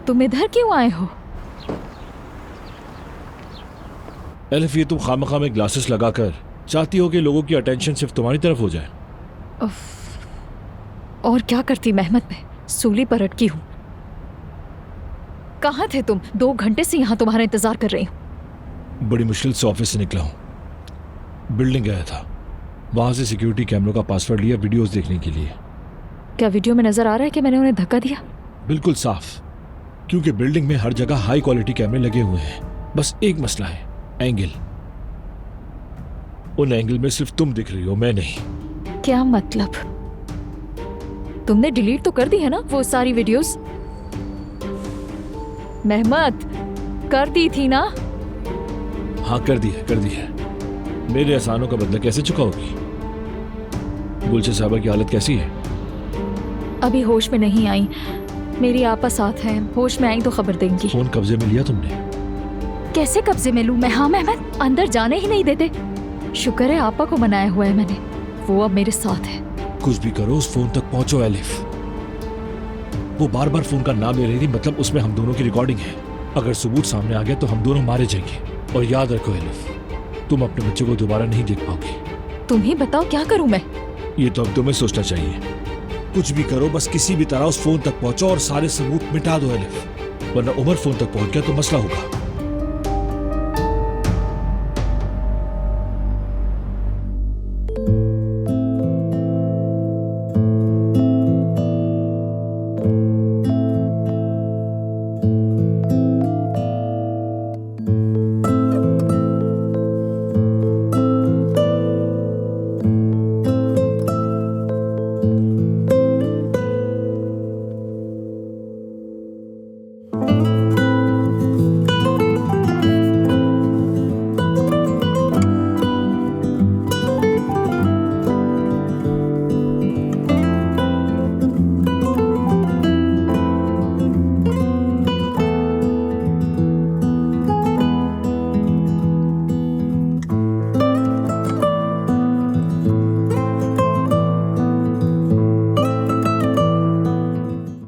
तुम इधर क्यों आए हो? एलिफ, ये तुम खामखा में ग्लासेस लगाकर चाहती हो कि लोगों की अटेंशन सिर्फ तुम्हारी तरफ हो जाए? और क्या करती मेहमत, में सूली पर अटकी हूं। कहाँ थे तुम? 2 घंटे से यहाँ तुम्हारा इंतजार कर रही हूँ। बड़ी मुश्किल से ऑफिस से निकला हूँ। बिल्डिंग गया था, वहां से सिक्योरिटी कैमरों का पासवर्ड लिया वीडियोस देखने के लिए। क्या वीडियो में नजर आ रहा है कि मैंने उन्हें धक्का दिया? बिल्कुल साफ, क्योंकि बिल्डिंग में हर जगह हाई क्वालिटी कैमरे लगे हुए हैं। बस एक मसला है, एंगल। उन एंगल में सिर्फ तुम दिख रही हो, मैं नहीं। क्या मतलब? तुमने डिलीट तो कर दी है ना वो सारी वीडियोस? मेहमत, कर दी थी ना? हाँ, कर दी है। मेरे एहसानों का बदला कैसे चुकाओगी? गुलशन साहबा की हालत कैसी है? अभी होश में नहीं आई। मेरी आपा साथ है, होश में आई तो खबर देंगी। फोन कब्जे में लिया तुमने? कैसे कब्जे में लूं मैं? हाँ मेहमत, अंदर जाने ही नहीं देते। शुक्र है आपा को मनाया हुआ है मैंने, वो अब मेरे साथ है। कुछ भी करो, उस फोन तक पहुंचो एलिफ। वो बार बार फोन का नाम ले रही थी, मतलब उसमें हम दोनों की रिकॉर्डिंग है। अगर सबूत सामने आ गया तो हम दोनों मारे जाएंगे। और याद रखो एलिफ, तुम अपने बच्चे को दोबारा नहीं देख पाओगे। तुम ही बताओ क्या करूं मैं? ये तो अब तुम्हें सोचना चाहिए। कुछ भी करो, बस किसी भी तरह उस फोन तक पहुंचो और सारे सबूत मिटा दो एलिफ, वरना उमर फोन तक पहुंच गया तो मसला होगा।